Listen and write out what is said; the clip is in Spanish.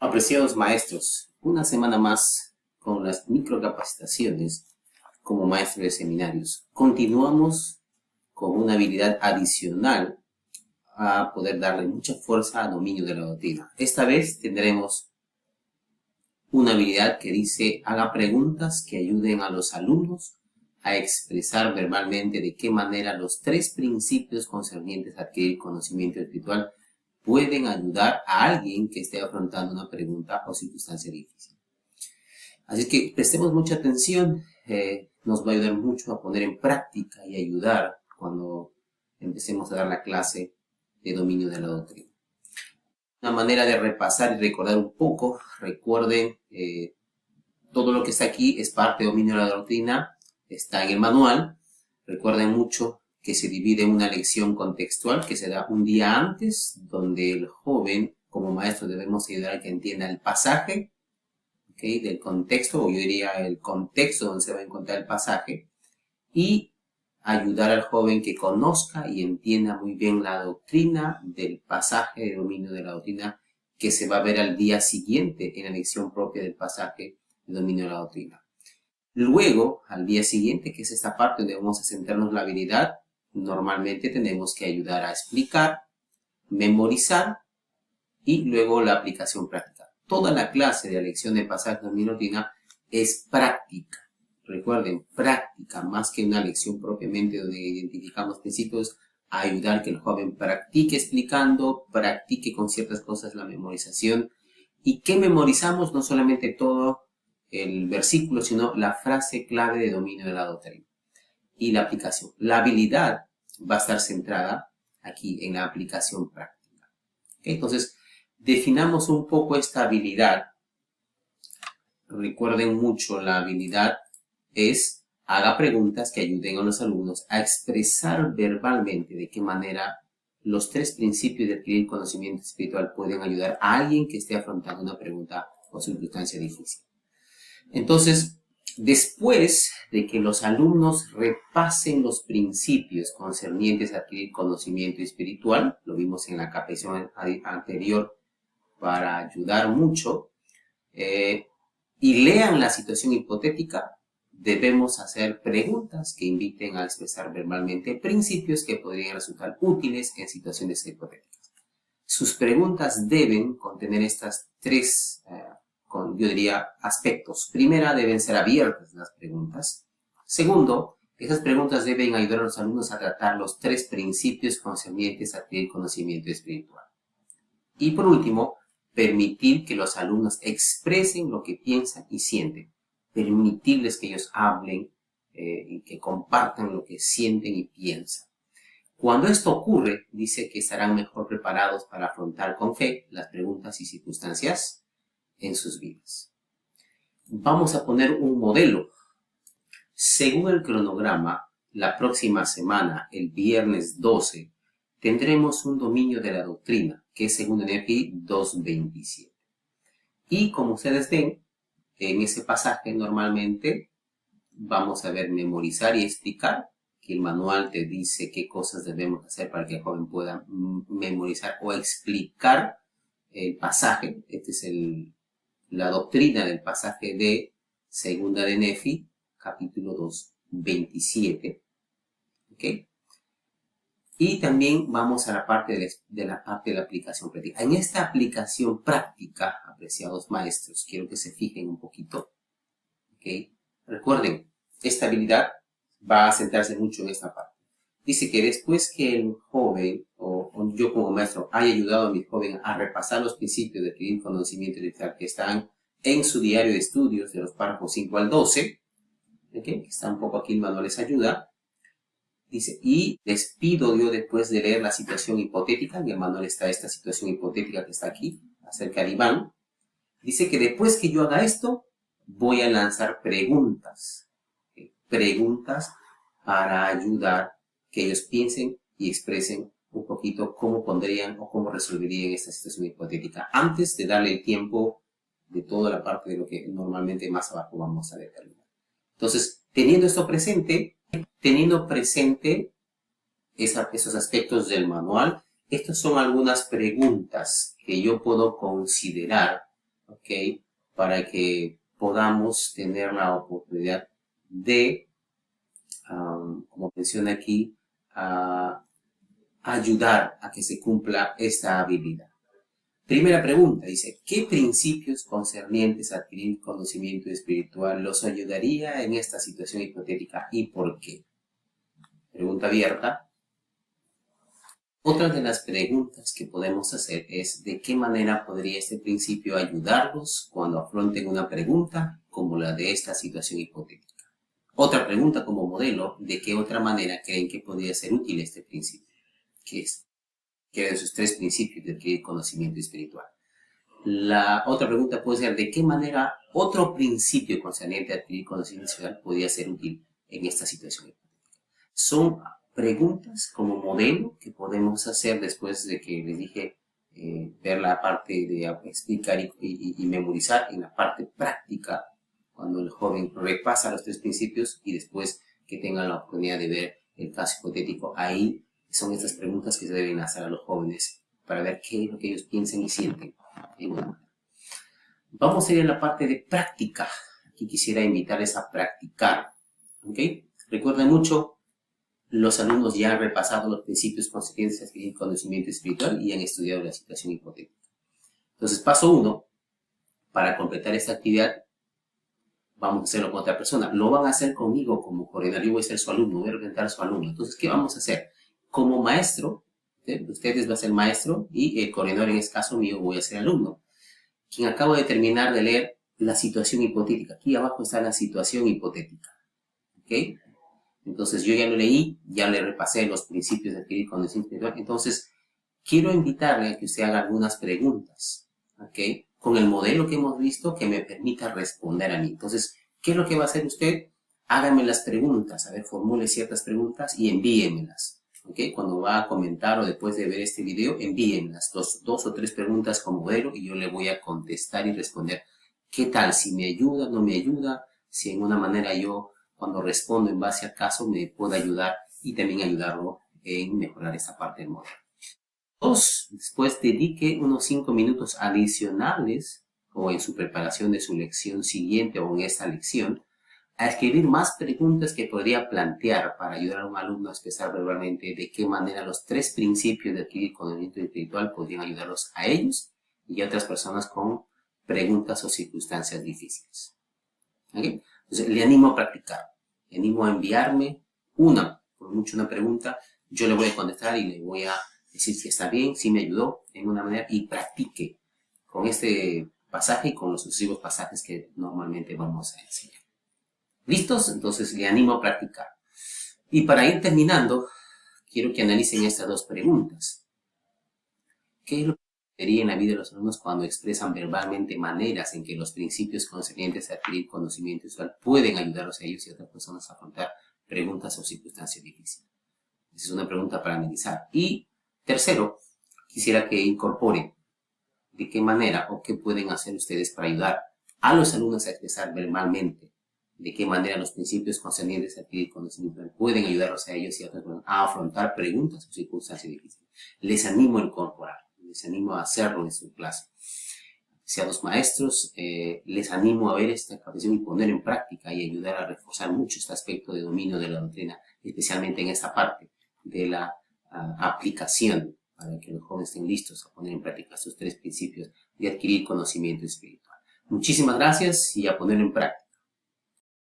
Apreciados maestros, una semana más con las microcapacitaciones como maestro de seminarios. Continuamos con una habilidad adicional a poder darle mucha fuerza al dominio de la doctrina. Esta vez tendremos una habilidad que dice: haga preguntas que ayuden a los alumnos a expresar verbalmente de qué manera los 3 principios concernientes a adquirir conocimiento espiritual pueden ayudar a alguien que esté afrontando una pregunta o circunstancia difícil. Así que prestemos mucha atención, nos va a ayudar mucho a poner en práctica y ayudar cuando empecemos a dar la clase de dominio de la doctrina. Una manera de repasar y recordar un poco, recuerden, todo lo que está aquí es parte de dominio de la doctrina, está en el manual. Recuerden mucho que se divide en una lección contextual que se da un día antes, donde el joven, como maestro, debemos ayudar a que entienda el pasaje, ¿okay?, del contexto, o yo diría el contexto donde se va a encontrar el pasaje, y ayudar al joven que conozca y entienda muy bien la doctrina del pasaje de dominio de la doctrina que se va a ver al día siguiente en la lección propia del pasaje de dominio de la doctrina. Luego, al día siguiente, que es esta parte donde vamos a centrarnos la habilidad, normalmente tenemos que ayudar a explicar, memorizar y luego la aplicación práctica. Toda la clase de la lección de pasaje de dominio de la doctrina es práctica. Recuerden, práctica, más que una lección propiamente donde identificamos principios, a ayudar que el joven practique explicando, practique con ciertas cosas la memorización. ¿Y qué memorizamos? No solamente todo el versículo, sino la frase clave de dominio de la doctrina y la aplicación. La habilidad va a estar centrada aquí en la aplicación práctica. ¿Okay? Entonces, definamos un poco esta habilidad. Recuerden mucho, la habilidad es: haga preguntas que ayuden a los alumnos a expresar verbalmente de qué manera los 3 principios de adquirir conocimiento espiritual pueden ayudar a alguien que esté afrontando una pregunta o circunstancia difícil. Entonces, después de que los alumnos repasen los principios concernientes a adquirir conocimiento espiritual, lo vimos en la capacitación anterior para ayudar mucho, y lean la situación hipotética, debemos hacer preguntas que inviten a expresar verbalmente principios que podrían resultar útiles en situaciones hipotéticas. Sus preguntas deben contener estas 3, yo diría, aspectos. Primera, deben ser abiertas las preguntas. Segundo, esas preguntas deben ayudar a los alumnos a tratar los 3 principios concernientes a adquirir conocimiento espiritual. Y por último, permitir que los alumnos expresen lo que piensan y sienten. Permitirles que ellos hablen y que compartan lo que sienten y piensan. Cuando esto ocurre, dice que estarán mejor preparados para afrontar con fe las preguntas y circunstancias en sus vidas. Vamos a poner un modelo. Según el cronograma, la próxima semana, el viernes 12, tendremos un dominio de la doctrina, que es según Nefi 2.27. Y como ustedes ven, en ese pasaje normalmente vamos a ver memorizar y explicar, que el manual te dice qué cosas debemos hacer para que el joven pueda memorizar o explicar el pasaje. Esta es la doctrina del pasaje de segunda de Nefi, capítulo 2, 27. ¿Ok? Y también vamos a la parte de la aplicación práctica. En esta aplicación práctica, apreciados maestros, quiero que se fijen un poquito. ¿Okay? Recuerden, esta habilidad va a centrarse mucho en esta parte. Dice que después que el joven, o yo como maestro, haya ayudado a mi joven a repasar los principios de adquirir conocimiento espiritual que están en su diario de estudios de los párrafos 5 al 12, ¿okay?, que está un poco aquí, el manual les ayuda. Dice, y les pido yo, después de leer la situación hipotética, en el manual está esta situación hipotética que está aquí, acerca de Iván. Dice que después que yo haga esto, voy a lanzar preguntas. ¿Okay? Preguntas para ayudar que ellos piensen y expresen un poquito cómo pondrían o cómo resolverían esta situación hipotética, antes de darle el tiempo de toda la parte de lo que normalmente más abajo vamos a determinar. Entonces, teniendo esto presente, teniendo presente esos aspectos del manual, estas son algunas preguntas que yo puedo considerar ¿ok? Para que podamos tener la oportunidad de, como menciona aquí, ayudar a que se cumpla esta habilidad. Primera pregunta, dice, ¿qué principios concernientes a adquirir conocimiento espiritual los ayudaría en esta situación hipotética y por qué? Pregunta abierta. Otra de las preguntas que podemos hacer es ¿de qué manera podría este principio ayudarlos cuando afronten una pregunta como la de esta situación hipotética? Otra pregunta como modelo, ¿de qué otra manera creen que podría ser útil este principio? ¿Qué es? Que eran sus tres principios de adquirir conocimiento espiritual. La otra pregunta puede ser, ¿de qué manera otro principio concerniente a adquirir conocimiento espiritual podría ser útil en esta situación? Son preguntas como modelo que podemos hacer después de que les dije ver la parte de explicar y memorizar en la parte práctica, cuando el joven repasa los tres principios y después que tengan la oportunidad de ver el caso hipotético, ahí son estas preguntas que se deben hacer a los jóvenes para ver qué es lo que ellos piensan y sienten. Vamos a ir a la parte de práctica. Aquí quisiera invitarles a practicar. ¿Ok? Recuerden mucho, los alumnos ya han repasado los principios concernientes a adquirir conocimiento espiritual y han estudiado la situación hipotética. Entonces, paso 1, para completar esta actividad, vamos a hacerlo con otra persona. Lo van a hacer conmigo como coordinador. Yo voy a ser su alumno, voy a representar a su alumno. Entonces, ¿qué vamos a hacer? Como maestro, ustedes van a ser maestro y el coordinador, en este caso mío, voy a ser alumno. Quien acabo de terminar de leer la situación hipotética. Aquí abajo está la situación hipotética. ¿Ok? Entonces, yo ya lo leí, ya le repasé los principios de adquirir conocimiento espiritual. Entonces, quiero invitarle a que usted haga algunas preguntas. ¿Ok? Con el modelo que hemos visto que me permita responder a mí. Entonces, ¿qué es lo que va a hacer usted? Hágame las preguntas, a ver, formule ciertas preguntas y envíenmelas. ¿Ok? Cuando va a comentar o después de ver este video, envíenmelas, dos o tres preguntas con modelo y yo le voy a contestar y responder. ¿Qué tal? Si me ayuda, no me ayuda, si en una manera yo, cuando respondo en base al caso, me puedo ayudar y también ayudarlo en mejorar esta parte del modelo. 2. Después dedique unos 5 minutos adicionales o en su preparación de su lección siguiente o en esta lección a escribir más preguntas que podría plantear para ayudar a un alumno a expresar verbalmente de qué manera los tres principios de adquirir conocimiento espiritual podrían ayudarlos a ellos y a otras personas con preguntas o circunstancias difíciles. ¿Okay? Entonces, le animo a practicar. Le animo a enviarme por mucho una pregunta. Yo le voy a contestar y le voy a decir si está bien, si me ayudó en una manera y practique con este pasaje y con los sucesivos pasajes que normalmente vamos a enseñar. ¿Listos? Entonces le animo a practicar. Y para ir terminando, quiero que analicen estas dos preguntas. ¿Qué es lo que sucedería en la vida de los alumnos cuando expresan verbalmente maneras en que los principios concernientes a adquirir conocimiento espiritual pueden ayudarlos a ellos y a otras personas a afrontar preguntas o circunstancias difíciles? Esa es una pregunta para analizar. Y tercero, quisiera que incorporen de qué manera o qué pueden hacer ustedes para ayudar a los alumnos a expresar verbalmente de qué manera los principios concernientes a adquirir conocimiento pueden ayudarlos a ellos y a otras personas a afrontar preguntas o circunstancias difíciles. Les animo a incorporar, les animo a hacerlo en su clase. Sea los maestros, les animo a ver esta capacitación y poner en práctica y ayudar a reforzar mucho este aspecto de dominio de la doctrina, especialmente en esta parte de la aplicación, para que los jóvenes estén listos a poner en práctica estos tres principios de adquirir conocimiento espiritual. Muchísimas gracias y a ponerlo en práctica.